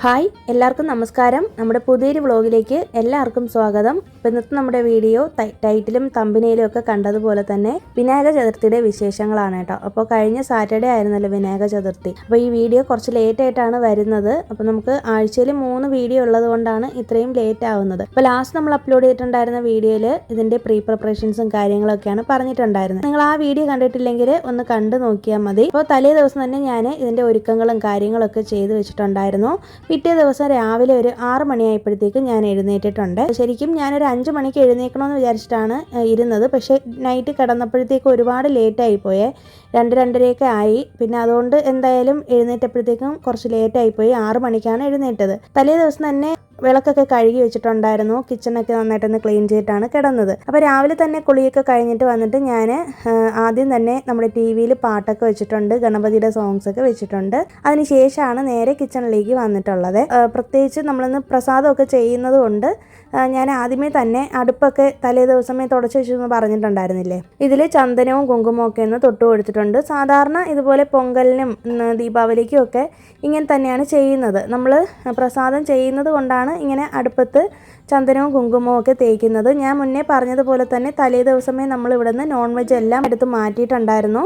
Hi എല്ലാവർക്കും നമസ്കാരം. നമ്മുടെ പുതിയൊരു വ്ളോഗിലേക്ക് എല്ലാവർക്കും സ്വാഗതം. ഇപ്പോൾ ഇന്നത്തെ നമ്മുടെ വീഡിയോ ടൈറ്റിലും തമ്പനയിലും ഒക്കെ കണ്ടതുപോലെ തന്നെ വിനായക ചതുർത്ഥിയുടെ വിശേഷങ്ങളാണ് കേട്ടോ. അപ്പോൾ കഴിഞ്ഞ സാറ്റർഡേ ആയിരുന്നല്ലോ വിനായക ചതുർത്ഥി. അപ്പോൾ ഈ വീഡിയോ കുറച്ച് ലേറ്റ് ആയിട്ടാണ് വരുന്നത്. അപ്പോൾ നമുക്ക് ആഴ്ചയിൽ 3 വീഡിയോ ഉള്ളത് കൊണ്ടാണ് ഇത്രയും ലേറ്റ് ആവുന്നത്. അപ്പോൾ ലാസ്റ്റ് നമ്മൾ അപ്ലോഡ് ചെയ്തിട്ടുണ്ടായിരുന്ന വീഡിയോയിൽ ഇതിൻ്റെ പ്രീ പ്രിപ്പറേഷൻസും കാര്യങ്ങളൊക്കെയാണ് പറഞ്ഞിട്ടുണ്ടായിരുന്നത്. നിങ്ങൾ ആ വീഡിയോ കണ്ടിട്ടില്ലെങ്കിൽ ഒന്ന് കണ്ടു നോക്കിയാൽ മതി. അപ്പോൾ തലേ ദിവസം തന്നെ ഞാൻ ഇതിൻ്റെ ഒരുക്കങ്ങളും കാര്യങ്ങളൊക്കെ ചെയ്ത് വെച്ചിട്ടുണ്ടായിരുന്നു. പിറ്റേ ദിവസം രാവിലെ ഒരു 6 മണിയായപ്പോഴത്തേക്ക് ഞാൻ എഴുന്നേറ്റിട്ടുണ്ട്. ശരിക്കും ഞാനൊരു 5 മണിക്ക് എഴുന്നേൽക്കണമെന്ന് വിചാരിച്ചിട്ടാണ് ഇരുന്നത്. പക്ഷേ നൈറ്റ് കിടന്നപ്പോഴത്തേക്ക് ഒരുപാട് ലേറ്റായി പോയേ. 2-2:30 ആയി. പിന്നെ അതുകൊണ്ട് എന്തായാലും എഴുന്നേറ്റപ്പോഴത്തേക്കും കുറച്ച് ലേറ്റായിപ്പോയി. 6 മണിക്കാണ് എഴുന്നേറ്റത്. തലേ ദിവസം തന്നെ വിളക്കൊക്കെ കഴുകി വെച്ചിട്ടുണ്ടായിരുന്നു. കിച്ചണൊക്കെ നന്നായിട്ടൊന്ന് ക്ലീൻ ചെയ്തിട്ടാണ് കിടന്നത്. അപ്പോൾ രാവിലെ തന്നെ കുളിയൊക്കെ കഴിഞ്ഞിട്ട് വന്നിട്ട് ഞാൻ ആദ്യം തന്നെ നമ്മുടെ TV-യിൽ പാട്ടൊക്കെ വെച്ചിട്ടുണ്ട്, ഗണപതിയുടെ സോങ്സ് ഒക്കെ വെച്ചിട്ടുണ്ട്. അതിനുശേഷമാണ് നേരെ കിച്ചണിലേക്ക് വന്നിട്ടുള്ളത്. പ്രത്യേകിച്ച് നമ്മളിന്ന് പ്രസാദമൊക്കെ ചെയ്യുന്നത് കൊണ്ട് ഞാൻ ആദ്യമേ തന്നെ അടുപ്പൊക്കെ തലേ ദിവസമേ തുടച്ച് വെച്ചെന്ന് പറഞ്ഞിട്ടുണ്ടായിരുന്നില്ലേ. ഇതിൽ ചന്ദനവും കുങ്കുമവും ഒക്കെ ഒന്ന് തൊട്ട് കൊടുത്തിട്ടുണ്ട്. സാധാരണ ഇതുപോലെ പൊങ്കലിനും ദീപാവലിക്കും ഒക്കെ ഇങ്ങനെ തന്നെയാണ് ചെയ്യുന്നത്. നമ്മൾ പ്രസാദം ചെയ്യുന്നത് കൊണ്ടാണ് ഇങ്ങനെ അടുപ്പത്ത് ചന്ദനവും കുങ്കുമവും ഒക്കെ തേക്കുന്നത്. ഞാൻ മുന്നേ പറഞ്ഞതുപോലെ തന്നെ തലേ ദിവസമേ നമ്മൾ ഇവിടുന്ന് നോൺ വെജ് എല്ലാം എടുത്ത് മാറ്റിയിട്ടുണ്ടായിരുന്നു.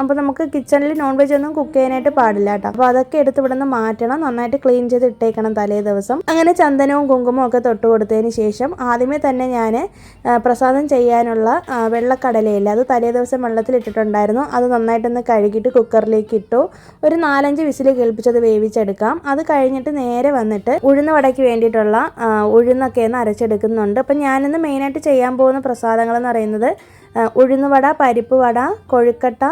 അപ്പോൾ നമുക്ക് കിച്ചണിൽ നോൺ വെജ് ഒന്നും കുക്ക് ചെയ്യാനായിട്ട് പാടില്ല കേട്ടോ. അപ്പോൾ അതൊക്കെ എടുത്ത് ഇവിടുന്ന് മാറ്റണം, നന്നായിട്ട് ക്ലീൻ ചെയ്ത് ഇട്ടേക്കണം തലേ ദിവസം. അങ്ങനെ ചന്ദനവും കുങ്കുമവും ഒക്കെ തൊട്ട് കൊടുത്തതിന് ശേഷം ആദ്യമേ തന്നെ ഞാൻ പ്രസാദം ചെയ്യാനുള്ള വെള്ളക്കടലയില്ല, അത് തലേ ദിവസം വെള്ളത്തിലിട്ടിട്ടുണ്ടായിരുന്നു. അത് നന്നായിട്ടൊന്ന് കഴുകിയിട്ട് കുക്കറിലേക്ക് ഇട്ടു. ഒരു 4-5 വിസിൽ കേൾപ്പിച്ചത് വേവിച്ചെടുക്കാം. അത് കഴിഞ്ഞിട്ട് നേരെ വന്നിട്ട് ഉഴുന്ന് വടയ്ക്ക് വേണ്ടിയിട്ടുള്ള ഉഴുന്നൊക്കെ ഒന്ന് അരച്ചെടുക്കുന്നുണ്ട്. അപ്പം ഞാനിന്ന് മെയിനായിട്ട് ചെയ്യാൻ പോകുന്ന പ്രസാദങ്ങളെന്ന് പറയുന്നത് ഉഴുന്നുവട, പരിപ്പ് വട, കൊഴുക്കട്ട,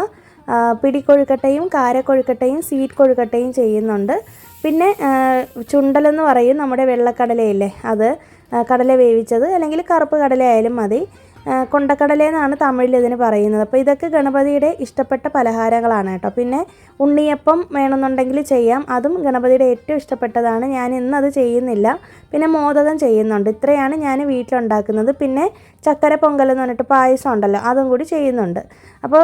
പിടിക്കൊഴുക്കട്ടയും കാരക്കൊഴുക്കട്ടയും സ്വീറ്റ് കൊഴുക്കട്ടയും ചെയ്യുന്നുണ്ട്. പിന്നെ ചുണ്ടലെന്ന് പറയും നമ്മുടെ വെള്ളക്കടലയില്ലേ, അത് കടല വേവിച്ചത് അല്ലെങ്കിൽ കറുപ്പ് കടല ആയാലും മതി. കൊണ്ടക്കടലെന്നാണ് തമിഴിൽ ഇതിന് പറയുന്നത്. അപ്പോൾ ഇതൊക്കെ ഗണപതിയുടെ ഇഷ്ടപ്പെട്ട പലഹാരങ്ങളാണ് കേട്ടോ. പിന്നെ ഉണ്ണിയപ്പം വേണമെന്നുണ്ടെങ്കിൽ ചെയ്യാം, അതും ഗണപതിയുടെ ഏറ്റവും ഇഷ്ടപ്പെട്ടതാണ്. ഞാൻ ഇന്നത് ചെയ്യുന്നില്ല. പിന്നെ മോദകം ചെയ്യുന്നുണ്ട്. ഇത്രയാണ് ഞാൻ വീട്ടിലുണ്ടാക്കുന്നത്. പിന്നെ ചക്കര പൊങ്കൽ എന്ന് പറഞ്ഞിട്ട് പായസം ഉണ്ടല്ലോ, അതും കൂടി ചെയ്യുന്നുണ്ട്. അപ്പോൾ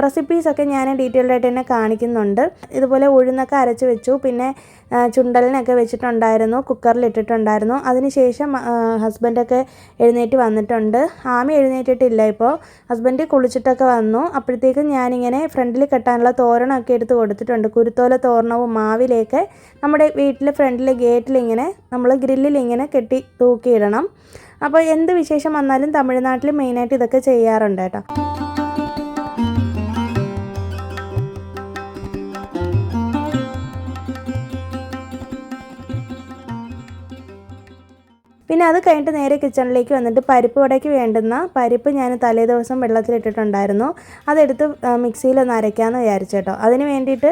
റെസിപ്പീസൊക്കെ ഞാൻ ഡീറ്റെയിൽഡ് ആയിട്ട് തന്നെ കാണിക്കുന്നുണ്ട്. ഇതുപോലെ ഉഴുന്നൊക്കെ അരച്ച് വെച്ചു. പിന്നെ ചുണ്ടലിനൊക്കെ വെച്ചിട്ടുണ്ടായിരുന്നു, കുക്കറിലിട്ടിട്ടുണ്ടായിരുന്നു. അതിനുശേഷം ഹസ്ബൻഡൊക്കെ എഴുന്നേറ്റ് വന്നിട്ടുണ്ട്. ആമി എഴുന്നേറ്റിട്ടില്ല. ഇപ്പോൾ ഹസ്ബൻഡ് കുളിച്ചിട്ടൊക്കെ വന്നു. അപ്പോഴത്തേക്കും ഞാനിങ്ങനെ ഫ്രണ്ടിൽ കെട്ടാനുള്ള തോരണമൊക്കെ എടുത്ത് കൊടുത്തിട്ടുണ്ട്. കുരുത്തോല തോരണവും മാവിലേക്ക് നമ്മുടെ വീട്ടിലെ ഫ്രണ്ടിലെ ഗേറ്റിലിങ്ങനെ നമ്മൾ ഗ്രില്ലിലിങ്ങനെ കെട്ടി തൂക്കിയിടണം. അപ്പോൾ എന്ത് വിശേഷം വന്നാലും തമിഴ്നാട്ടിൽ മെയിനായിട്ട് ഇതൊക്കെ ചെയ്യാറുണ്ട് കേട്ടോ. പിന്നെ അത് കഴിഞ്ഞിട്ട് നേരെ കിച്ചണിലേക്ക് വന്നിട്ട് പരിപ്പ് വടയ്ക്ക് വേണ്ടുന്ന പരിപ്പ് ഞാൻ തലേ ദിവസം വെള്ളത്തിലിട്ടിട്ടുണ്ടായിരുന്നു. അതെടുത്ത് മിക്സിയിലൊന്ന് അരയ്ക്കാമെന്ന് വിചാരിച്ചു കേട്ടോ. അതിന് വേണ്ടിയിട്ട്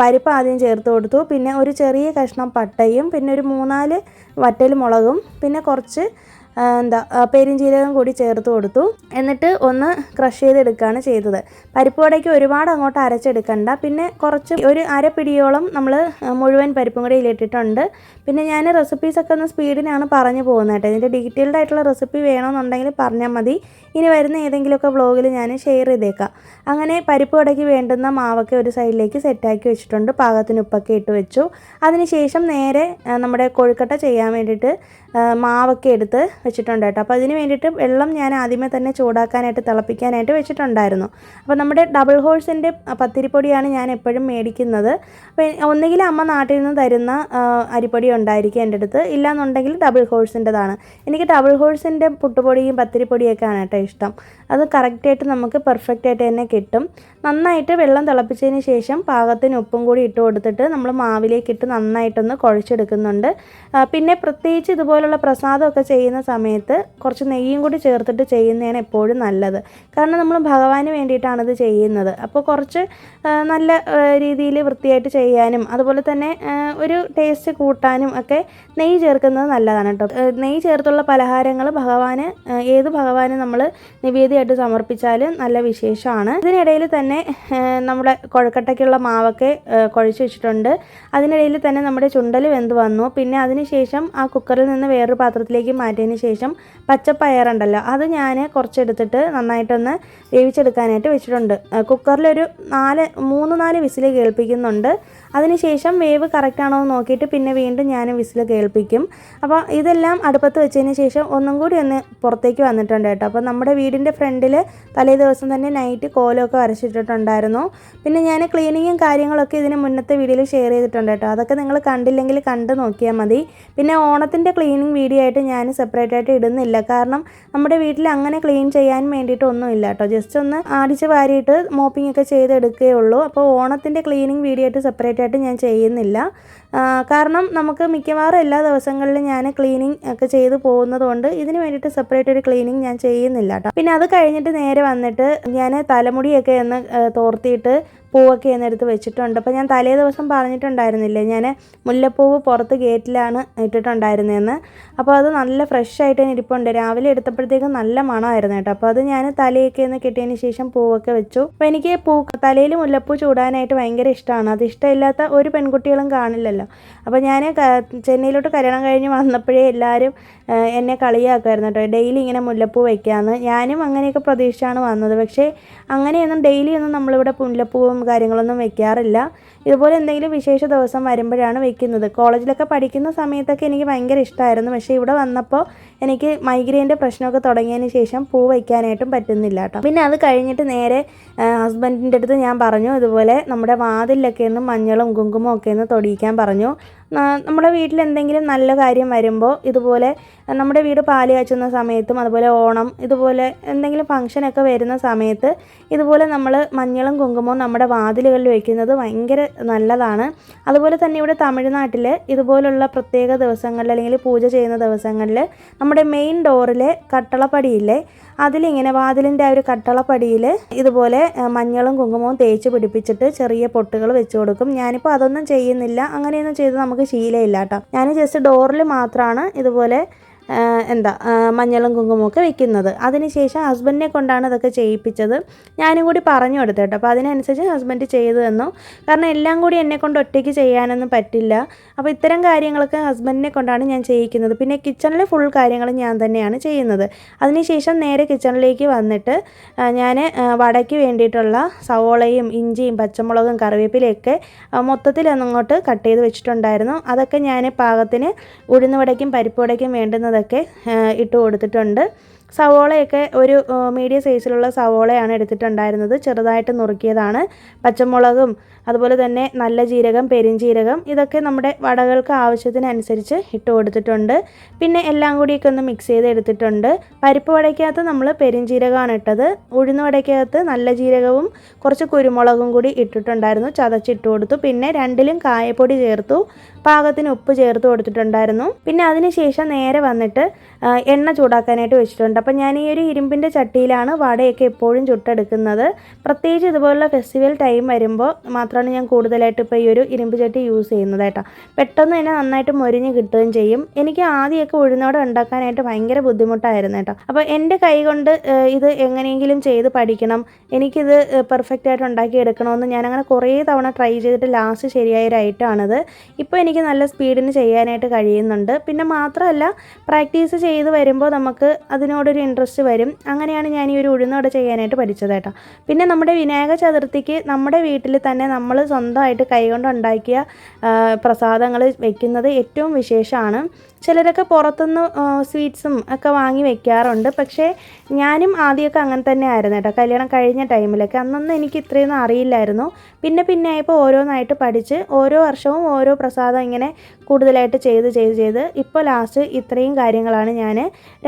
പരിപ്പ് ആദ്യം ചേർത്ത് കൊടുത്തു. പിന്നെ ഒരു ചെറിയ കഷ്ണം പട്ടയും പിന്നെ ഒരു 3-4 വറ്റൽ മുളകും പിന്നെ കുറച്ച് പെരിഞ്ചീരകം കൂടി ചേർത്ത് കൊടുത്തു. എന്നിട്ട് ഒന്ന് ക്രഷ് ചെയ്തെടുക്കുകയാണ് ചെയ്തത്. പരിപ്പ് വടയ്ക്ക് ഒരുപാട് അങ്ങോട്ട് അരച്ചെടുക്കണ്ട. പിന്നെ കുറച്ച് ഒരു അരപ്പിടിയോളം നമ്മൾ മുഴുവൻ പരിപ്പും കൂടി ഇതിലിട്ടിട്ടുണ്ട്. പിന്നെ ഞാൻ റെസിപ്പീസൊക്കെ ഒന്ന് സ്പീഡിനാണ് പറഞ്ഞു പോകുന്നത് കേട്ടോ. ഇതിൻ്റെ ഡീറ്റെയിൽഡ് ആയിട്ടുള്ള റെസിപ്പി വേണമെന്നുണ്ടെങ്കിൽ പറഞ്ഞാൽ മതി. ഇനി വരുന്ന ഏതെങ്കിലുമൊക്കെ വ്ളോഗിൽ ഞാൻ ഷെയർ ചെയ്തേക്കാം. അങ്ങനെ പരിപ്പ് വടയ്ക്ക് വേണ്ടുന്ന മാവൊക്കെ ഒരു സൈഡിലേക്ക് സെറ്റാക്കി വെച്ചിട്ടുണ്ട്. പാകത്തിന് ഉപ്പൊക്കെ ഇട്ട് വെച്ചു. അതിനുശേഷം നേരെ നമ്മുടെ കൊഴുക്കട്ട ചെയ്യാൻ വേണ്ടിയിട്ട് മാവൊക്കെ എടുത്ത് വെച്ചിട്ടുണ്ട് കേട്ടോ. അപ്പോൾ അതിന് വേണ്ടിയിട്ട് വെള്ളം ഞാൻ ആദ്യമേ തന്നെ ചൂടാക്കാനായിട്ട് തിളപ്പിക്കാനായിട്ട് വെച്ചിട്ടുണ്ടായിരുന്നു. അപ്പോൾ നമ്മുടെ ഡബിൾ ഹോഴ്സിൻ്റെ പത്തിരിപ്പൊടിയാണ് ഞാൻ എപ്പോഴും മേടിക്കുന്നത്. അപ്പോൾ ഒന്നുകിൽ അമ്മ നാട്ടിൽ നിന്ന് തരുന്ന അരിപ്പൊടി ഉണ്ടായിരിക്കും എൻ്റെ അടുത്ത്, ഇല്ലാന്നുണ്ടെങ്കിൽ ഡബിൾ ഹോഴ്സിൻ്റെതാണ്. എനിക്ക് ഡബിൾ ഹോഴ്സിൻ്റെ പുട്ടുപൊടിയും പത്തിരിപ്പൊടിയൊക്കെയാണ് കേട്ടോ ഇഷ്ടം. അത് കറക്റ്റായിട്ട് നമുക്ക് പെർഫെക്റ്റായിട്ട് തന്നെ കിട്ടും. നന്നായിട്ട് വെള്ളം തിളപ്പിച്ചതിന് ശേഷം പാകത്തിന് ഉപ്പും കൂടി ഇട്ട് കൊടുത്തിട്ട് നമ്മൾ മാവിലേക്കിട്ട് നന്നായിട്ടൊന്ന് കുഴച്ചെടുക്കുന്നുണ്ട്. പിന്നെ പ്രത്യേകിച്ച് ഇതുപോലുള്ള പ്രസാദമൊക്കെ ചെയ്യുന്ന സമയത്ത് കുറച്ച് നെയ്യും കൂടി ചേർത്തിട്ട് ചെയ്യുന്നതാണ് എപ്പോഴും നല്ലത്. കാരണം നമ്മൾ ഭഗവാന് വേണ്ടിയിട്ടാണിത് ചെയ്യുന്നത്. അപ്പോൾ കുറച്ച് നല്ല രീതിയിൽ വൃത്തിയായിട്ട് ചെയ്യാനും അതുപോലെ തന്നെ ഒരു ടേസ്റ്റ് കൂട്ടാനും ഒക്കെ നെയ്യ് ചേർക്കുന്നത് നല്ലതാണ് കേട്ടോ. നെയ്യ് ചേർത്തുള്ള പലഹാരങ്ങൾ ഏത് ഭഗവാന് നമ്മൾ നിവേദ്യമായിട്ട് സമർപ്പിച്ചാലും നല്ല വിശേഷമാണ്. ഇതിനിടയിൽ തന്നെ നമ്മുടെ കൊഴക്കട്ടയ്ക്കുള്ള മാവൊക്കെ കുഴച്ച് വെച്ചിട്ടുണ്ട്. അതിനിടയിൽ തന്നെ നമ്മുടെ ചുണ്ടൽ വെന്ത് വന്നു. പിന്നെ അതിനുശേഷം ആ കുക്കറിൽ നിന്ന് വേറൊരു പാത്രത്തിലേക്ക് മാറ്റിയതിന് ശേഷം പച്ചപ്പയറുണ്ടല്ലോ, അത് ഞാൻ കുറച്ചെടുത്തിട്ട് നന്നായിട്ടൊന്ന് വേവിച്ചെടുക്കാനായിട്ട് വെച്ചിട്ടുണ്ട്. കുക്കറിലൊരു 3-4 വിസിൽ കേൾപ്പിക്കുന്നുണ്ട്. അതിനുശേഷം വേവ് കറക്റ്റാണോ എന്ന് നോക്കിയിട്ട് പിന്നെ വീണ്ടും ഞാൻ വിസിൽ കേൾപ്പിക്കും. അപ്പോൾ ഇതെല്ലാം അടുപ്പത്ത് വെച്ചതിന് ശേഷം ഒന്നും കൂടി ഒന്ന് പുറത്തേക്ക് വന്നിട്ടുണ്ട് കേട്ടോ. അപ്പോൾ നമ്മുടെ വീടിൻ്റെ ഫ്രണ്ടിൽ തലേ ദിവസം തന്നെ നൈറ്റ് കോലമൊക്കെ വരച്ചിട്ടിട്ടുണ്ടായിരുന്നു. പിന്നെ ഞാൻ ക്ലീനിങ്ങും കാര്യങ്ങളൊക്കെ ഇതിന് മുന്നത്തെ വീഡിയോയിൽ ഷെയർ ചെയ്തിട്ടുണ്ട് കേട്ടോ. അതൊക്കെ നിങ്ങൾ കണ്ടില്ലെങ്കിൽ കണ്ട് നോക്കിയാൽ മതി. പിന്നെ ഓണത്തിൻ്റെ ക്ലീനിങ് വീഡിയോ ആയിട്ട് ഞാൻ സെപ്പറേറ്റ് ആയിട്ട് ഇടുന്നില്ല. കാരണം നമ്മുടെ വീട്ടിൽ അങ്ങനെ ക്ലീൻ ചെയ്യാൻ വേണ്ടിയിട്ടൊന്നുമില്ല കേട്ടോ. ജസ്റ്റ് ഒന്ന് അടിച്ച് വാരിയിട്ട് മോപ്പിംഗ് ഒക്കെ ചെയ്തെടുക്കുകയുള്ളൂ. അപ്പോൾ ഓണത്തിൻ്റെ ക്ലീനിങ് വീഡിയോ ആയിട്ട് സെപ്പറേറ്റ് ആയിട്ട് ഞാൻ ചെയ്യുന്നില്ല. കാരണം നമുക്ക് മിക്കവാറും എല്ലാ ദിവസങ്ങളിലും ഞാൻ ക്ലീനിങ് ഒക്കെ ചെയ്ത് പോകുന്നത് കൊണ്ട് ഇതിന് വേണ്ടിയിട്ട് സെപ്പറേറ്റ് ഒരു ക്ലീനിങ് ഞാൻ ചെയ്യുന്നില്ല കേട്ടോ. പിന്നെ അത് കഴിഞ്ഞിട്ട് നേരെ വന്നിട്ട് ഞാൻ തലമുടിയൊക്കെ ഒന്ന് തോർത്തിയിട്ട് പൂവൊക്കെ എന്നെടുത്ത് വെച്ചിട്ടുണ്ട്. അപ്പോൾ ഞാൻ തലേ ദിവസം പറഞ്ഞിട്ടുണ്ടായിരുന്നില്ലേ, ഞാൻ മുല്ലപ്പൂവ് പുറത്ത് ഗേറ്റിലാണ് ഇട്ടിട്ടുണ്ടായിരുന്നതെന്ന്. അപ്പോൾ അത് നല്ല ഫ്രഷ് ആയിട്ട് തന്നെ ഇരിപ്പുണ്ട്. രാവിലെ എടുത്തപ്പോഴത്തേക്കും നല്ല മണമായിരുന്നു കേട്ടോ. അപ്പോൾ അത് ഞാൻ തലയൊക്കെ ഒന്ന് കെട്ടിയതിന് ശേഷം പൂവൊക്കെ വെച്ചു. അപ്പോൾ എനിക്ക് തലയിൽ മുല്ലപ്പൂ ചൂടാനായിട്ട് ഭയങ്കര ഇഷ്ടമാണ്. അത് ഇഷ്ടമില്ലാത്ത ഒരു പെൺകുട്ടികളും കാണില്ലല്ലോ. അപ്പോൾ ഞാൻ ചെന്നൈയിലോട്ട് കല്യാണം കഴിഞ്ഞ് വന്നപ്പോഴേ എല്ലാവരും എന്നെ കളിയാക്കുമായിരുന്നു കേട്ടോ, ഡെയിലി ഇങ്ങനെ മുല്ലപ്പൂ വയ്ക്കാമെന്ന്. ഞാനും അങ്ങനെയൊക്കെ പ്രതീക്ഷിച്ചാണ് വന്നത്. പക്ഷേ അങ്ങനെയൊന്നും ഡെയിലിയൊന്നും നമ്മളിവിടെ മുല്ലപ്പൂവും കാര്യങ്ങളൊന്നും വെക്കാറില്ല. ഇതുപോലെ എന്തെങ്കിലും വിശേഷ ദിവസം വരുമ്പോഴാണ് വെക്കുന്നത്. കോളേജിലൊക്കെ പഠിക്കുന്ന സമയത്തൊക്കെ എനിക്ക് ഭയങ്കര ഇഷ്ടമായിരുന്നു. പക്ഷേ ഇവിടെ വന്നപ്പോൾ എനിക്ക് മൈഗ്രെയിൻ്റെ പ്രശ്നമൊക്കെ തുടങ്ങിയതിന് ശേഷം പൂ വയ്ക്കാനായിട്ടും പറ്റുന്നില്ല കേട്ടോ. പിന്നെ അത് കഴിഞ്ഞിട്ട് നേരെ ഹസ്ബൻഡിൻ്റെ അടുത്ത് ഞാൻ പറഞ്ഞു, ഇതുപോലെ നമ്മുടെ വാതിലൊക്കെ ഒന്ന് മഞ്ഞളും കുങ്കുമവും ഒക്കെ ഒന്ന് തൊടിയിക്കാൻ പറഞ്ഞു. നമ്മുടെ വീട്ടിൽ എന്തെങ്കിലും നല്ല കാര്യം വരുമ്പോൾ ഇതുപോലെ നമ്മുടെ വീട് പാല് കാച്ചുന്ന സമയത്തും അതുപോലെ ഓണം ഇതുപോലെ എന്തെങ്കിലും ഫംഗ്ഷനൊക്കെ വരുന്ന സമയത്ത് ഇതുപോലെ നമ്മൾ മഞ്ഞളും കുങ്കുമവും നമ്മുടെ വാതിലുകളിൽ വയ്ക്കുന്നത് ഭയങ്കര നല്ലതാണ്. അതുപോലെ തന്നെ ഇവിടെ തമിഴ്നാട്ടിൽ ഇതുപോലുള്ള പ്രത്യേക ദിവസങ്ങളിൽ അല്ലെങ്കിൽ പൂജ ചെയ്യുന്ന ദിവസങ്ങളിൽ നമ്മുടെ മെയിൻ ഡോറിലെ കട്ടളപ്പടിയില്ലേ, അതിലിങ്ങനെ വാതിലിൻ്റെ ആ ഒരു കട്ടളപ്പടിയിൽ ഇതുപോലെ മഞ്ഞളും കുങ്കുമവും തേച്ച് പിടിപ്പിച്ചിട്ട് ചെറിയ പൊട്ടുകൾ വെച്ച് കൊടുക്കും. ഞാനിപ്പോൾ അതൊന്നും ചെയ്യുന്നില്ല, അങ്ങനെയൊന്നും ചെയ്ത് നമുക്ക് ശീലമില്ല കേട്ടോ. ഞാൻ ജസ്റ്റ് ഡോറിൽ മാത്രമാണ് ഇതുപോലെ മഞ്ഞളും കുങ്കുമൊക്കെ വെക്കുന്നത്. അതിനുശേഷം ഹസ്ബൻഡിനെ കൊണ്ടാണ് ഇതൊക്കെ ചെയ്യിപ്പിച്ചത്. ഞാനും കൂടി പറഞ്ഞു കൊടുത്തു കേട്ടോ. അപ്പോൾ അതിനനുസരിച്ച് ഹസ്ബൻഡ് ചെയ്തു തന്നു. കാരണം എല്ലാം കൂടി എന്നെക്കൊണ്ട് ഒറ്റയ്ക്ക് ചെയ്യാനൊന്നും പറ്റില്ല. അപ്പോൾ ഇത്തരം കാര്യങ്ങളൊക്കെ ഹസ്ബൻഡിനെ കൊണ്ടാണ് ഞാൻ ചെയ്യിക്കുന്നത്. പിന്നെ കിച്ചണിലെ ഫുൾ കാര്യങ്ങൾ ഞാൻ തന്നെയാണ് ചെയ്യുന്നത്. അതിനുശേഷം നേരെ കിച്ചണിലേക്ക് വന്നിട്ട് ഞാൻ വടയ്ക്ക് വേണ്ടിയിട്ടുള്ള സവോളയും ഇഞ്ചിയും പച്ചമുളകും കറിവേപ്പിലയൊക്കെ മൊത്തത്തിൽ അങ്ങോട്ട് കട്ട് ചെയ്ത് വെച്ചിട്ടുണ്ടായിരുന്നു. അതൊക്കെ ഞാൻ പാകത്തിന് ഉഴുന്ന് വടയ്ക്കും പരിപ്പ് വടയ്ക്കും വേണ്ടുന്നതൊക്കെ ഇട്ട് കൊടുത്തിട്ടുണ്ട്. സവോളയൊക്കെ ഒരു മീഡിയം സൈസിലുള്ള സവോളയാണ് എടുത്തിട്ടുണ്ടായിരുന്നത്, ചെറുതായിട്ട് നുറുക്കിയതാണ്. പച്ചമുളകും അതുപോലെ തന്നെ നല്ല ജീരകം, പെരിഞ്ജീരകം ഇതൊക്കെ നമ്മുടെ വടകൾക്ക് ആവശ്യത്തിനനുസരിച്ച് ഇട്ട് കൊടുത്തിട്ടുണ്ട്. പിന്നെ എല്ലാം കൂടിയൊക്കെ ഒന്ന് മിക്സ് ചെയ്ത് എടുത്തിട്ടുണ്ട്. പരിപ്പ് വടയ്ക്കകത്ത് നമ്മൾ പെരിഞ്ജീരകമാണ് ഇട്ടത്. ഉഴുന്ന് വടയ്ക്കകത്ത് നല്ല ജീരകവും കുറച്ച് കുരുമുളകും കൂടി ഇട്ടിട്ടുണ്ടായിരുന്നു, ചതച്ചിട്ട് കൊടുത്തു. പിന്നെ രണ്ടിലും കായപ്പൊടി ചേർത്തു, പാകത്തിന് ഉപ്പ് ചേർത്ത് കൊടുത്തിട്ടുണ്ടായിരുന്നു. പിന്നെ അതിനുശേഷം നേരെ വന്നിട്ട് എണ്ണ ചൂടാക്കാനായിട്ട് വെച്ചിട്ടുണ്ട്. അപ്പം ഞാൻ ഈ ഒരു ഇരുമ്പിൻ്റെ ചട്ടിയിലാണ് വടയൊക്കെ എപ്പോഴും ചുട്ടെടുക്കുന്നത്. പ്രത്യേകിച്ച് ഇതുപോലുള്ള ഫെസ്റ്റിവൽ ടൈം വരുമ്പോൾ മാത്രമാണ് ഞാൻ കൂടുതലായിട്ട് ഇപ്പോൾ ഈ ഒരു ഇരുമ്പ് ചട്ടി യൂസ് ചെയ്യുന്നത് കേട്ടോ. പെട്ടെന്ന് തന്നെ നന്നായിട്ട് മൊരിഞ്ഞ് കിട്ടുകയും ചെയ്യും. എനിക്ക് ആദ്യമൊക്കെ ഉഴുന്നോടെ ഉണ്ടാക്കാനായിട്ട് ഭയങ്കര ബുദ്ധിമുട്ടായിരുന്നു കേട്ടോ. അപ്പോൾ എൻ്റെ കൈ കൊണ്ട് ഇത് എങ്ങനെയെങ്കിലും ചെയ്ത് പഠിക്കണം, എനിക്കിത് പെർഫെക്റ്റ് ആയിട്ട് ഉണ്ടാക്കി എടുക്കണമെന്ന് ഞാനങ്ങനെ കുറേ തവണ ട്രൈ ചെയ്തിട്ട് ലാസ്റ്റ് ശരിയായൊരു ഐറ്റമാണിത്. ഇപ്പോൾ എനിക്ക് നല്ല സ്പീഡിന് ചെയ്യാനായിട്ട് കഴിയുന്നുണ്ട്. പിന്നെ മാത്രമല്ല പ്രാക്ടീസ് ചെയ്ത് വരുമ്പോൾ നമുക്ക് അതിനോടൊരു ഇൻട്രസ്റ്റ് വരും. അങ്ങനെയാണ് ഞാൻ ഈ ഒരു ഉഴുന്നോടെ ചെയ്യാനായിട്ട് പഠിച്ചത് കേട്ടോ. പിന്നെ നമ്മുടെ വിനായക ചതുർത്ഥിക്ക് നമ്മുടെ വീട്ടിൽ തന്നെ നമ്മൾ സ്വന്തമായിട്ട് കൈകൊണ്ട് ഉണ്ടാക്കിയ പ്രസാദങ്ങൾ വെക്കുന്നത് ഏറ്റവും വിശേഷമാണ്. ചിലരൊക്കെ പുറത്തുനിന്ന് സ്വീറ്റ്സും ഒക്കെ വാങ്ങി വെക്കാറുണ്ട്. പക്ഷേ ഞാനും ആദ്യമൊക്കെ അങ്ങനെ തന്നെ ആയിരുന്നു കേട്ടോ. കല്യാണം കഴിഞ്ഞ ടൈമിലൊക്കെ അന്നൊന്നും എനിക്ക് ഇത്രയൊന്നും അറിയില്ലായിരുന്നു. പിന്നെ ആയപ്പോൾ ഓരോന്നായിട്ട് പഠിച്ച് ഓരോ വർഷവും ഓരോ പ്രസാദം ഇങ്ങനെ കൂടുതലായിട്ട് ചെയ്ത് ഇപ്പോൾ ലാസ്റ്റ് ഇത്രയും കാര്യങ്ങളാണ് ഞാൻ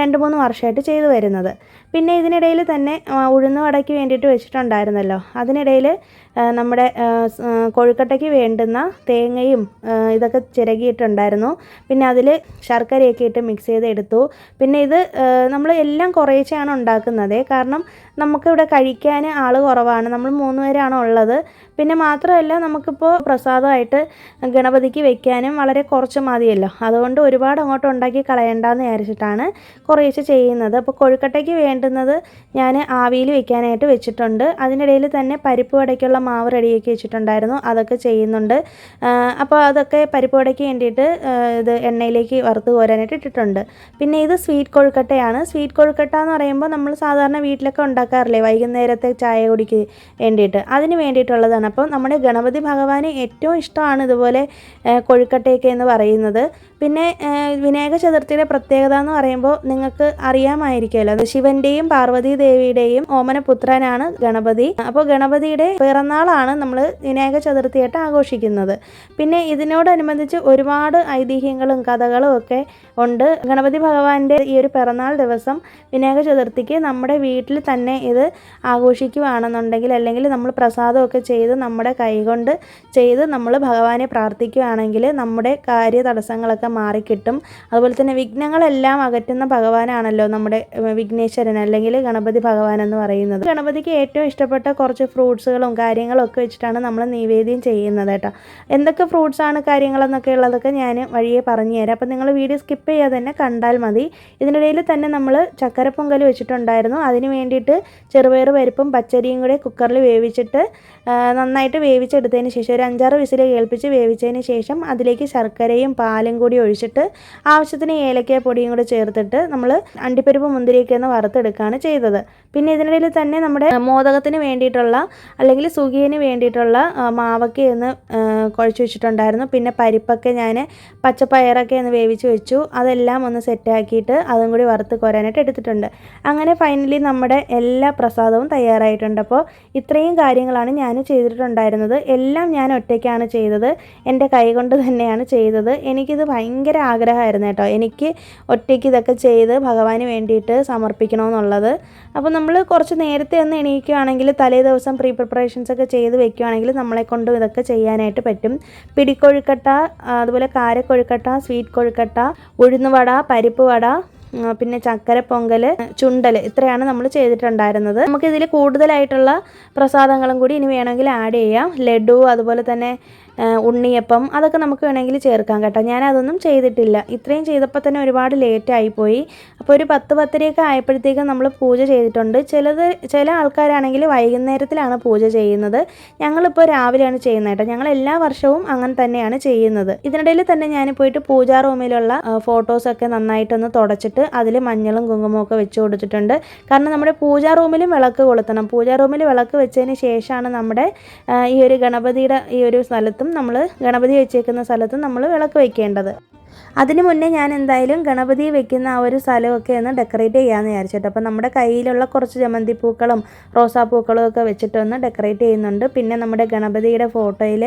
2-3 വർഷമായിട്ട് ചെയ്തു വരുന്നത്. പിന്നെ ഇതിനിടയിൽ തന്നെ ഉഴുന്ന് വടയ്ക്ക് വേണ്ടിയിട്ട് വെച്ചിട്ടുണ്ടായിരുന്നല്ലോ, അതിനിടയിൽ നമ്മുടെ കൊഴുക്കട്ടയ്ക്ക് വേണ്ടുന്ന തേങ്ങയും ഇതൊക്കെ ചിരകിയിട്ടുണ്ടായിരുന്നു. പിന്നെ അതിൽ ശർക്കരയൊക്കെ ഇട്ട് മിക്സ് ചെയ്ത് എടുത്തു. പിന്നെ ഇത് നമ്മൾ എല്ലാം കുറേശ്ശെയാണ് ഉണ്ടാക്കുന്നത്, കാരണം നമുക്കിവിടെ കഴിക്കാൻ ആൾ കുറവാണ്, നമ്മൾ 3 പേരാണ് ഉള്ളത്. പിന്നെ മാത്രമല്ല നമുക്കിപ്പോൾ പ്രസാദമായിട്ട് ഗണപതിക്ക് വെക്കാനും വളരെ കുറച്ച് മതിയല്ലോ, അതുകൊണ്ട് ഒരുപാട് അങ്ങോട്ട് ഉണ്ടാക്കി കളയണ്ടെന്ന് വിചാരിച്ചിട്ടാണ് കുറേശ്ശെ ചെയ്യുന്നത്. അപ്പോൾ കൊഴുക്കട്ടയ്ക്ക് വേണ്ടുന്നത് ഞാൻ ആവിയിൽ വെക്കാനായിട്ട് വെച്ചിട്ടുണ്ട്. അതിനിടയിൽ തന്നെ പരിപ്പ് വടയ്ക്കുള്ള മാവ് റെഡിയാക്കി വെച്ചിട്ടുണ്ടായിരുന്നു, അതൊക്കെ ചെയ്യുന്നുണ്ട്. അപ്പോൾ അതൊക്കെ പരിപ്പ് വടയ്ക്ക് വേണ്ടിയിട്ട് ഇത് എണ്ണയിലേക്ക് വറുത്ത് കോരാനായിട്ട് ഇട്ടിട്ടുണ്ട്. പിന്നെ ഇത് സ്വീറ്റ് കൊഴുക്കട്ടയാണ്. സ്വീറ്റ് കൊഴുക്കട്ട എന്ന് പറയുമ്പോൾ നമ്മൾ സാധാരണ വീട്ടിലൊക്കെ ഉണ്ടാക്കാറില്ലേ വൈകുന്നേരത്തെ ചായ കുടിക്ക് വേണ്ടിയിട്ട്, അതിന് വേണ്ടിയിട്ടുള്ളതാണ്. അപ്പോൾ നമ്മുടെ ഗണപതി ഭഗവാന് ഏറ്റവും ഇഷ്ടമാണ് ഇതുപോലെ കൊഴുക്കട്ടയൊക്കെ എന്ന് പറയുന്നത്. പിന്നെ വിനായക ചതുർത്ഥിയുടെ പ്രത്യേകത എന്ന് പറയുമ്പോൾ നിങ്ങൾക്ക് അറിയാമായിരിക്കുമല്ലോ, അത് ശിവൻ്റെയും പാർവതി ദേവിയുടെയും ഓമനപുത്രനാണ് ഗണപതി. അപ്പോൾ ഗണപതിയുടെ പിറന്നാളാണ് നമ്മൾ വിനായക ചതുർത്ഥിയായിട്ട് ആഘോഷിക്കുന്നത്. പിന്നെ ഇതിനോടനുബന്ധിച്ച് ഒരുപാട് ഐതിഹ്യങ്ങളും കഥകളും ഒക്കെ ഉണ്ട്. ഗണപതി ഭഗവാന്റെ ഈ ഒരു പിറന്നാൾ ദിവസം വിനായക ചതുർത്ഥിക്ക് നമ്മുടെ വീട്ടിൽ തന്നെ ഇത് ആഘോഷിക്കുകയാണെന്നുണ്ടെങ്കിൽ, അല്ലെങ്കിൽ നമ്മൾ പ്രസാദമൊക്കെ ചെയ്ത് നമ്മുടെ കൈകൊണ്ട് ചെയ്ത് നമ്മൾ ഭഗവാനെ പ്രാർത്ഥിക്കുകയാണെങ്കിൽ നമ്മുടെ കാര്യ തടസ്സങ്ങളൊക്കെ മാറിക്കിട്ടും. അതുപോലെ തന്നെ വിഘ്നങ്ങളെല്ലാം അകറ്റുന്ന ഭഗവാനാണല്ലോ നമ്മുടെ വിഘ്നേശ്വരൻ അല്ലെങ്കിൽ ഗണപതി ഭഗവാൻ എന്ന് പറയുന്നത്. ഗണപതിക്ക് ഏറ്റവും ഇഷ്ടപ്പെട്ട കുറച്ച് ഫ്രൂട്ട്സുകളും കാര്യങ്ങളും ഒക്കെ വെച്ചിട്ടാണ് നമ്മൾ നിവേദ്യം ചെയ്യുന്നത് കേട്ടോ. എന്തൊക്കെ ഫ്രൂട്ട്സാണ് കാര്യങ്ങളെന്നൊക്കെ ഉള്ളതൊക്കെ ഞാൻ വഴിയെ പറഞ്ഞു തരാം. അപ്പോൾ നിങ്ങൾ വീഡിയോ സ്കിപ്പ് ചെയ്യാതെ തന്നെ കണ്ടാൽ മതി. ഇതിനിടയിൽ തന്നെ നമ്മൾ ചക്കരപ്പൊങ്കൽ വെച്ചിട്ടുണ്ടായിരുന്നു. അതിന് വേണ്ടിയിട്ട് ചെറുപയർ പരിപ്പും പച്ചരിയും കൂടെ കുക്കറിൽ വേവിച്ചിട്ട് നന്നായിട്ട് വേവിച്ചെടുത്തതിന് ശേഷം ഒരു 5-6 വിസിൽ കേൾപ്പിച്ച് വേവിച്ചതിന് ശേഷം അതിലേക്ക് ശർക്കരയും പാലും കൂടി ഒഴിച്ചിട്ട് ആവശ്യത്തിന് ഏലക്ക പൊടിയും കൂടെ ചേർത്തിട്ട് നമ്മൾ അണ്ടിപ്പരിപ്പ് മുന്തിരിയൊക്കെ ഒന്ന് വറുത്തെടുക്കുകയാണ് ചെയ്തത്. പിന്നെ ഇതിനിടയിൽ തന്നെ നമ്മുടെ മോദകത്തിന് വേണ്ടിയിട്ടുള്ള അല്ലെങ്കിൽ സുഖിയന് വേണ്ടിയിട്ടുള്ള മാവൊക്കെ ഒന്ന് കുഴച്ച് വെച്ചിട്ടുണ്ടായിരുന്നു. പിന്നെ പരിപ്പൊക്കെ ഞാൻ പച്ചപ്പയറൊക്കെ ഒന്ന് വേവിച്ച് വെച്ചു. അതെല്ലാം ഒന്ന് സെറ്റാക്കിയിട്ട് അതും കൂടി വറുത്ത് കോരാനായിട്ട് എടുത്തിട്ടുണ്ട്. അങ്ങനെ ഫൈനലി നമ്മുടെ എല്ലാ പ്രസാദവും തയ്യാറായിട്ടുണ്ട്. അപ്പോൾ ഇത്രയും കാര്യങ്ങളാണ് ഞാൻ ചെയ്തിട്ടുണ്ടായിരുന്നത്. എല്ലാം ഞാൻ ഒറ്റയ്ക്കാണ് ചെയ്തത്, എൻ്റെ കൈ കൊണ്ട് തന്നെയാണ് ചെയ്തത്. എനിക്കിത് ഭയങ്കര ആഗ്രഹമായിരുന്നു കേട്ടോ, എനിക്ക് ഒറ്റയ്ക്ക് ഇതൊക്കെ ചെയ്ത് ഭഗവാന് വേണ്ടിയിട്ട് സമർപ്പിക്കണമെന്നുള്ളത്. അപ്പോൾ നമ്മൾ കുറച്ച് നേരത്തെ ഒന്ന് എണീക്കുകയാണെങ്കിൽ തലേ ദിവസം പ്രീ പ്രിപ്പറേഷൻസ് ഒക്കെ ചെയ്ത് വെക്കുകയാണെങ്കിൽ നമ്മളെക്കൊണ്ടും ഇതൊക്കെ ചെയ്യാനായിട്ട് പറ്റും. പിടിക്കൊഴുക്കട്ട, അതുപോലെ കാരക്കൊഴുക്കട്ട, സ്വീറ്റ് കൊഴുക്കട്ട, ഉഴുന്നുവട, പരിപ്പ് വട, പിന്നെ ചക്കര പൊങ്കൽ, ചുണ്ടൽ, ഇത്രയാണ് നമ്മൾ ചെയ്തിട്ടുണ്ടായിരുന്നത്. നമുക്കിതിൽ കൂടുതലായിട്ടുള്ള പ്രസാദങ്ങളും കൂടി ഇനി വേണമെങ്കിൽ ആഡ് ചെയ്യാം. ലഡു, അതുപോലെ തന്നെ ഉണ്ണിയപ്പം, അതൊക്കെ നമുക്ക് വേണമെങ്കിൽ ചേർക്കാം കേട്ടോ. ഞാനതൊന്നും ചെയ്തിട്ടില്ല. ഇത്രയും ചെയ്തപ്പോൾ തന്നെ ഒരുപാട് ലേറ്റായിപ്പോയി. അപ്പോൾ ഒരു 10-10:30 ആയപ്പോഴത്തേക്കും നമ്മൾ പൂജ ചെയ്തിട്ടുണ്ട്. ചില ആൾക്കാരാണെങ്കിൽ വൈകുന്നേരത്തിലാണ് പൂജ ചെയ്യുന്നത്. ഞങ്ങളിപ്പോൾ രാവിലെയാണ് ചെയ്യുന്നത് കേട്ടോ. ഞങ്ങൾ എല്ലാ വർഷവും അങ്ങനെ തന്നെയാണ് ചെയ്യുന്നത്. ഇതിനിടയിൽ തന്നെ ഞാൻ പോയിട്ട് പൂജാ റൂമിലുള്ള ഫോട്ടോസൊക്കെ നന്നായിട്ടൊന്ന് തുടച്ചിട്ട് അതിൽ മഞ്ഞളും കുങ്കുമവും ഒക്കെ വെച്ച് കൊടുത്തിട്ടുണ്ട്. കാരണം നമ്മുടെ പൂജാ റൂമിലും വിളക്ക് കൊളുത്തണം. പൂജാ റൂമിൽ വിളക്ക് വെച്ചതിന് ശേഷമാണ് നമ്മുടെ ഈ ഒരു ഗണപതിയുടെ ഈ ഒരു സ്ഥലത്തും നമ്മൾ ഗണപതി വെച്ചേക്കുന്ന സ്ഥലത്തും നമ്മൾ വിളക്ക് വയ്ക്കേണ്ടത്. അതിന് മുന്നേ ഞാൻ എന്തായാലും ഗണപതി വെക്കുന്ന ആ ഒരു സ്ഥലമൊക്കെ ഒന്ന് ഡെക്കറേറ്റ് ചെയ്യാമെന്ന് വിചാരിച്ചിട്ട്, അപ്പോൾ നമ്മുടെ കയ്യിലുള്ള കുറച്ച് ജമന്തിപ്പൂക്കളും റോസാപ്പൂക്കളും ഒക്കെ വെച്ചിട്ടൊന്ന് ഡെക്കറേറ്റ് ചെയ്യുന്നുണ്ട്. പിന്നെ നമ്മുടെ ഗണപതിയുടെ ഫോട്ടോയിൽ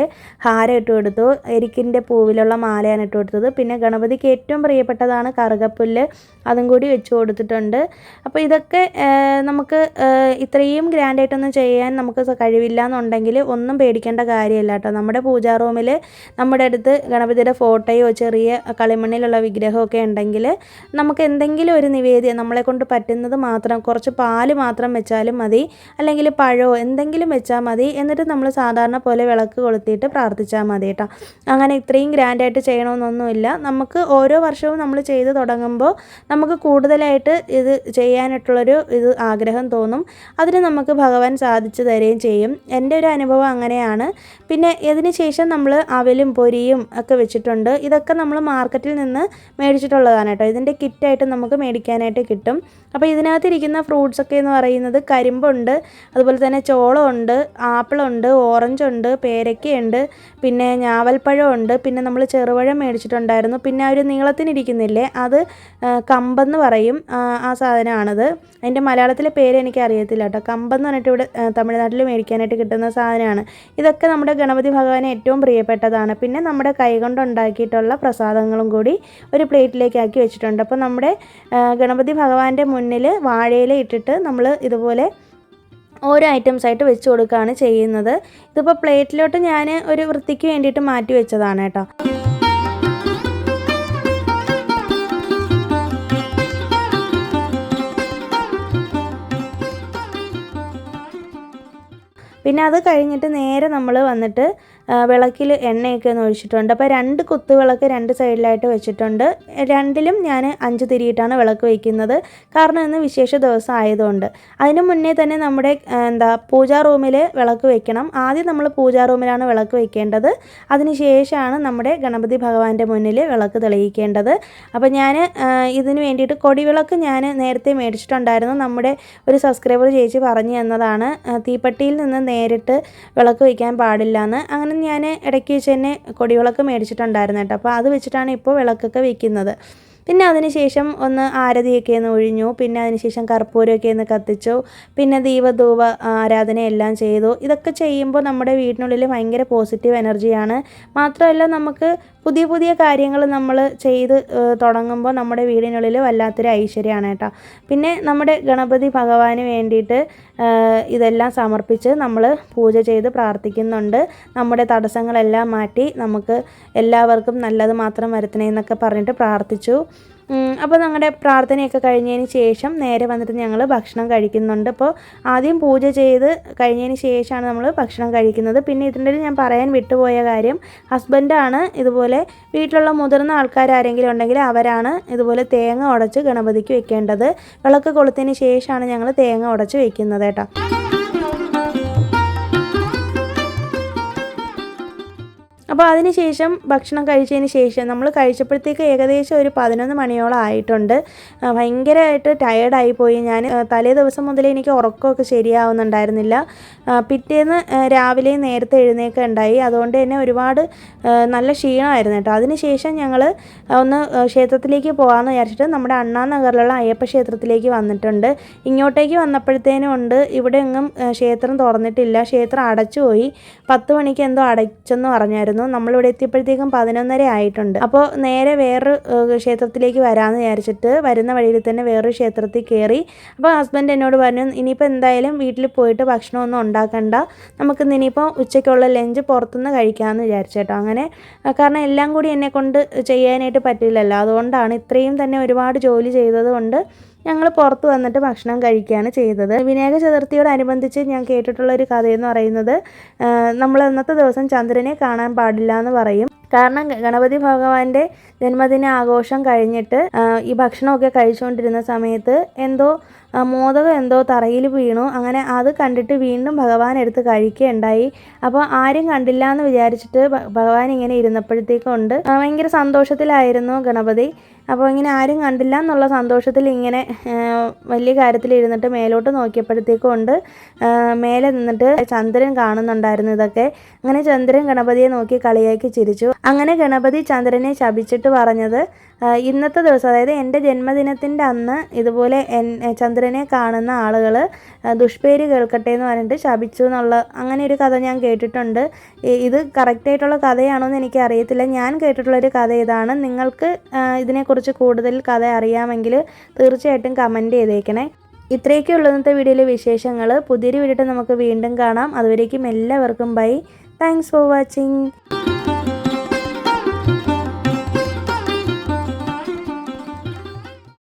ഹാരം ഇട്ട് കൊടുത്തു, എരിക്കിൻ്റെ പൂവിലുള്ള മാലയാണ് ഇട്ട് കൊടുത്തത്. പിന്നെ ഗണപതിക്ക് ഏറ്റവും പ്രിയപ്പെട്ടതാണ് കറുകപ്പുല്ല്, അതും കൂടി വെച്ച് കൊടുത്തിട്ടുണ്ട്. അപ്പോൾ ഇതൊക്കെ നമുക്ക് ഇത്രയും ഗ്രാൻഡായിട്ടൊന്നും ചെയ്യാൻ നമുക്ക് കഴിവില്ല എന്നുണ്ടെങ്കിൽ ഒന്നും പേടിക്കേണ്ട കാര്യമില്ല കേട്ടോ. നമ്മുടെ പൂജാ റൂമിൽ നമ്മുടെ അടുത്ത് ഗണപതിയുടെ ഫോട്ടോയോ ചെറിയ കളിമണ്ണിലുള്ള വിഗ്രഹമൊക്കെ ഉണ്ടെങ്കിൽ നമുക്ക് എന്തെങ്കിലും ഒരു നിവേദ്യം നമ്മളെ കൊണ്ട് പറ്റുന്നത് മാത്രം, കുറച്ച് പാല് മാത്രം വെച്ചാലും മതി, അല്ലെങ്കിൽ പഴമോ എന്തെങ്കിലും വെച്ചാൽ മതി. എന്നിട്ട് നമ്മൾ സാധാരണ പോലെ വിളക്ക് കൊളുത്തിയിട്ട് പ്രാർത്ഥിച്ചാൽ മതി കേട്ടോ. അങ്ങനെ ഇത്രയും ഗ്രാൻഡായിട്ട് ചെയ്യണമെന്നൊന്നുമില്ല. നമുക്ക് ഓരോ വർഷവും നമ്മൾ ചെയ്ത് തുടങ്ങുമ്പോൾ നമുക്ക് കൂടുതലായിട്ട് ഇത് ചെയ്യാനായിട്ടുള്ളൊരു ആഗ്രഹം തോന്നും. അതിന് നമുക്ക് ഭഗവാൻ സാധിച്ചു തരുകയും ചെയ്യും. എൻ്റെ ഒരു അനുഭവം അങ്ങനെയാണ്. പിന്നെ ഇതിന് ശേഷം നമ്മൾ അവലും പൊരിയും ഒക്കെ വെച്ചിട്ടുണ്ട്. ഇതൊക്കെ നമ്മൾ മാർക്കറ്റിൽ നിന്ന് മേടിച്ചിട്ടുള്ളതാണ് കേട്ടോ. ഇതിൻ്റെ കിറ്റായിട്ട് നമുക്ക് മേടിക്കാനായിട്ട് കിട്ടും. അപ്പോൾ ഇതിനകത്തിരിക്കുന്ന ഫ്രൂട്ട്സൊക്കെ എന്ന് പറയുന്നത് കരിമ്പുണ്ട്, അതുപോലെ തന്നെ ചോളമുണ്ട്, ആപ്പിളുണ്ട്, ഓറഞ്ചുണ്ട്, പേരയ്ക്കയുണ്ട്, പിന്നെ ഞാവൽപ്പഴമുണ്ട്, പിന്നെ നമ്മൾ ചെറുപഴം മേടിച്ചിട്ടുണ്ടായിരുന്നു. പിന്നെ ആ ഒരു നീളത്തിനിരിക്കുന്നില്ലേ, അത് കമ്പെന്ന് പറയും, ആ സാധനമാണത്. അതിൻ്റെ മലയാളത്തിലെ പേര് എനിക്ക് അറിയത്തില്ല കേട്ടോ. കമ്പെന്ന് പറഞ്ഞിട്ട് ഇവിടെ തമിഴ്നാട്ടിൽ മേടിക്കാനായിട്ട് കിട്ടുന്ന സാധനമാണ്. ഇതൊക്കെ നമ്മുടെ ഗണപതി ഭഗവാന് ഏറ്റവും പ്രിയപ്പെട്ടതാണ്. പിന്നെ നമ്മുടെ കൈകൊണ്ട് ഉണ്ടാക്കിയിട്ടുള്ള പ്രസാദങ്ങളും കൂടി ഒരു പ്ലേറ്റിലേക്ക് ആക്കി വെച്ചിട്ടുണ്ട്. അപ്പോൾ നമ്മുടെ ഗണപതി ഭഗവാന്റെ മുന്നിൽ വാഴയില ഇട്ടിട്ട് നമ്മൾ ഇതുപോലെ ഓരോ ഐറ്റംസായിട്ട് വെച്ച് കൊടുക്കുകയാണ് ചെയ്യുന്നത്. ഇതിപ്പോൾ പ്ലേറ്റിലോട്ട് ഞാൻ ഒരു വൃത്തിക്ക് വേണ്ടിയിട്ട് മാറ്റി വെച്ചതാണ് കേട്ടോ. പിന്നെ അത് കഴിഞ്ഞിട്ട് നേരെ നമ്മൾ വന്നിട്ട് വിളക്കിൽ എണ്ണയൊക്കെ ഒന്ന് ഒഴിച്ചിട്ടുണ്ട്. അപ്പോൾ 2 കുത്തുവിളക്ക് 2 സൈഡിലായിട്ട് വെച്ചിട്ടുണ്ട്. രണ്ടിലും ഞാൻ 5 തിരിയിട്ടാണ് വിളക്ക് വയ്ക്കുന്നത്. കാരണം ഇന്ന് വിശേഷ ദിവസം ആയതുകൊണ്ട്. അതിന് മുന്നേ തന്നെ നമ്മുടെ പൂജാ റൂമിൽ വിളക്ക് വെക്കണം. ആദ്യം നമ്മൾ പൂജാ റൂമിലാണ് വിളക്ക് വയ്ക്കേണ്ടത്. അതിനുശേഷമാണ് നമ്മുടെ ഗണപതി ഭഗവാന്റെ മുന്നിൽ വിളക്ക് തെളിയിക്കേണ്ടത്. അപ്പോൾ ഞാൻ ഇതിന് വേണ്ടിയിട്ട് കൊടിവിളക്ക് ഞാൻ നേരത്തെ മേടിച്ചിട്ടുണ്ടായിരുന്നു. നമ്മുടെ ഒരു സബ്സ്ക്രൈബർ ചേച്ചി പറഞ്ഞു തന്നതാണ് തീപ്പെട്ടിയിൽ നിന്ന് നേരിട്ട് വിളക്ക് വയ്ക്കാൻ പാടില്ല എന്ന്. അങ്ങനെ ഞാൻ ഇടയ്ക്ക് വെച്ച് തന്നെ കൊടിവിളക്ക് മേടിച്ചിട്ടുണ്ടായിരുന്നു കേട്ടോ. അപ്പോൾ അത് വെച്ചിട്ടാണ് ഇപ്പോൾ വിളക്കൊക്കെ വയ്ക്കുന്നത്. പിന്നെ അതിനുശേഷം ഒന്ന് ആരതിയൊക്കെ ഒന്ന് ഒഴിഞ്ഞു. പിന്നെ അതിനുശേഷം കർപ്പൂരമൊക്കെ ഒന്ന് കത്തിച്ചു. പിന്നെ ദീപധൂപ ആരാധനയെല്ലാം ചെയ്തു. ഇതൊക്കെ ചെയ്യുമ്പോൾ നമ്മുടെ വീടിനുള്ളിൽ ഭയങ്കര പോസിറ്റീവ് എനർജിയാണ്. മാത്രമല്ല നമുക്ക് പുതിയ പുതിയ കാര്യങ്ങൾ നമ്മൾ ചെയ്ത് തുടങ്ങുമ്പോൾ നമ്മുടെ വീടിനുള്ളിൽ വല്ലാത്തൊരു ഐശ്വര്യമാണ് കേട്ടോ. പിന്നെ നമ്മുടെ ഗണപതി ഭഗവാന് വേണ്ടിയിട്ട് ഇതെല്ലാം സമർപ്പിച്ച് നമ്മൾ പൂജ ചെയ്ത് പ്രാർത്ഥിക്കുന്നുണ്ട്. നമ്മുടെ തടസ്സങ്ങളെല്ലാം മാറ്റി നമുക്ക് എല്ലാവർക്കും നല്ലത് മാത്രം വരുത്തണേ എന്നൊക്കെ പറഞ്ഞിട്ട് പ്രാർത്ഥിച്ചു. അപ്പോൾ ഞങ്ങളുടെ പ്രാർത്ഥനയൊക്കെ കഴിഞ്ഞതിന് ശേഷം നേരെ വന്നിട്ട് ഞങ്ങൾ ഭക്ഷണം കഴിക്കുന്നുണ്ട്. അപ്പോൾ ആദ്യം പൂജ ചെയ്ത് കഴിഞ്ഞതിന് ശേഷമാണ് നമ്മൾ ഭക്ഷണം കഴിക്കുന്നത്. പിന്നെ ഇതിൻ്റെ ഞാൻ പറയാൻ വിട്ടുപോയ കാര്യം, ഹസ്ബൻഡാണ് ഇതുപോലെ വീട്ടിലുള്ള മുതിർന്ന ആൾക്കാർ ആരെങ്കിലും ഉണ്ടെങ്കിൽ അവരാണ് ഇതുപോലെ തേങ്ങ ഉടച്ച് ഗണപതിക്ക് വെക്കേണ്ടത്. വിളക്ക് കൊളുത്തതിന് ശേഷമാണ് ഞങ്ങൾ തേങ്ങ ഉടച്ച് വെക്കുന്നത് കേട്ടോ. അപ്പോൾ അതിന് ശേഷം ഭക്ഷണം കഴിച്ചതിന് ശേഷം നമ്മൾ കഴിച്ചപ്പോഴത്തേക്ക് ഏകദേശം ഒരു 11 മണിയോളം ആയിട്ടുണ്ട്. ഭയങ്കരമായിട്ട് ടയേർഡായിപ്പോയി ഞാൻ. തലേ ദിവസം മുതൽ എനിക്ക് ഉറക്കമൊക്കെ ശരിയാവുന്നുണ്ടായിരുന്നില്ല. പിറ്റേന്ന് രാവിലെ നേരത്തെ എഴുന്നേൽക്കുക ഉണ്ടായി. അതുകൊണ്ട് തന്നെ ഒരുപാട് നല്ല ക്ഷീണമായിരുന്നു കേട്ടോ. അതിന് ശേഷം ഞങ്ങൾ ഒന്ന് ക്ഷേത്രത്തിലേക്ക് പോകാമെന്ന് വിചാരിച്ചിട്ട് നമ്മുടെ അണ്ണാനഗറിലുള്ള അയ്യപ്പ ക്ഷേത്രത്തിലേക്ക് വന്നിട്ടുണ്ട്. ഇങ്ങോട്ടേക്ക് വന്നപ്പോഴത്തേനും ഉണ്ട് ഇവിടെ എങ്ങും ക്ഷേത്രം തുറന്നിട്ടില്ല. ക്ഷേത്രം അടച്ചുപോയി. 10 മണിക്ക് എന്തോ അടച്ചെന്ന് പറഞ്ഞായിരുന്നു. നമ്മളിവിടെ എത്തിയപ്പോഴത്തേക്കും 11:30 ആയിട്ടുണ്ട്. അപ്പോൾ നേരെ വേറൊരു ക്ഷേത്രത്തിലേക്ക് വരാമെന്ന് വിചാരിച്ചിട്ട് വരുന്ന വഴിയിൽ തന്നെ വേറൊരു ക്ഷേത്രത്തിൽ കയറി. അപ്പോൾ ഹസ്ബൻഡ് എന്നോട് പറഞ്ഞു, ഇനിയിപ്പോൾ എന്തായാലും വീട്ടിൽ പോയിട്ട് ഭക്ഷണമൊന്നും ഉണ്ടാക്കണ്ട, നമുക്ക് ഇനിയിപ്പോൾ ഉച്ചയ്ക്കുള്ള ലഞ്ച് പുറത്തുനിന്ന് കഴിക്കാമെന്ന് വിചാരിച്ചു കേട്ടോ. അങ്ങനെ കാരണം എല്ലാം കൂടി എന്നെ കൊണ്ട് ചെയ്യാനായിട്ട് പറ്റില്ലല്ലോ. അതുകൊണ്ടാണ് ഇത്രയും തന്നെ ഒരുപാട് ജോലി ചെയ്തത് കൊണ്ട് ഞങ്ങൾ പുറത്ത് വന്നിട്ട് ഭക്ഷണം കഴിക്കുകയാണ് ചെയ്തത്. വിനായക ചതുർത്ഥിയോടനുബന്ധിച്ച് ഞാൻ കേട്ടിട്ടുള്ളൊരു കഥയെന്ന് പറയുന്നത്, നമ്മൾ അന്നത്തെ ദിവസം ചന്ദ്രനെ കാണാൻ പാടില്ല എന്ന് പറയും. കാരണം ഗണപതി ഭഗവാന്റെ ജന്മദിന ആഘോഷം കഴിഞ്ഞിട്ട് ഈ ഭക്ഷണമൊക്കെ കഴിച്ചുകൊണ്ടിരുന്ന സമയത്ത് എന്തോ മോദകം എന്തോ തറയിൽ വീണു. അങ്ങനെ അത് കണ്ടിട്ട് വീണ്ടും ഭഗവാൻ എടുത്ത് കഴിക്കുകയുണ്ടായി. അപ്പോൾ ആരും കണ്ടില്ല എന്ന് വിചാരിച്ചിട്ട് ഭഗവാൻ ഇങ്ങനെ ഇരുന്നപ്പോഴത്തേക്കുണ്ട് ഭയങ്കര സന്തോഷത്തിലായിരുന്നു ഗണപതി. അപ്പോൾ ഇങ്ങനെ ആരും കണ്ടില്ല എന്നുള്ള സന്തോഷത്തിൽ ഇങ്ങനെ വലിയ കാര്യത്തിൽ ഇരുന്നിട്ട് മേലോട്ട് നോക്കിയപ്പോഴത്തേക്കും ഉണ്ട് മേലെ നിന്നിട്ട് ചന്ദ്രൻ കാണുന്നുണ്ടായിരുന്നു ഇതൊക്കെ. അങ്ങനെ ചന്ദ്രൻ ഗണപതിയെ നോക്കി കളിയാക്കി ചിരിച്ചു. അങ്ങനെ ഗണപതി ചന്ദ്രനെ ശപിച്ചിട്ട് പറഞ്ഞത്, ഇന്നത്തെ ദിവസം അതായത് എൻ്റെ ജന്മദിനത്തിൻ്റെ അന്ന് ഇതുപോലെ ചന്ദ്രനെ കാണുന്ന ആളുകൾ ദുഷ്പേര് കേൾക്കട്ടെ എന്ന് പറഞ്ഞിട്ട് ശപിച്ചു എന്നുള്ള അങ്ങനെ ഒരു കഥ ഞാൻ കേട്ടിട്ടുണ്ട്. ഇത് കറക്റ്റായിട്ടുള്ള കഥയാണോ എന്ന് എനിക്ക് അറിയത്തില്ല. ഞാൻ കേട്ടിട്ടുള്ളൊരു കഥ ഇതാണ്. നിങ്ങൾക്ക് ഇതിനെക്കുറിച്ച് കൂടുതൽ കഥ അറിയാമെങ്കിൽ തീർച്ചയായിട്ടും കമൻറ്റ് ചെയ്തേക്കണേ. ഇത്രയൊക്കെയുള്ളൂ ഇന്നത്തെ വീഡിയോയിലെ വിശേഷങ്ങൾ. പുതിയൊരു വീഡിയോ നമുക്ക് വീണ്ടും കാണാം. അതുവരേക്കും എല്ലാവർക്കും ബൈ. Thanks for watching.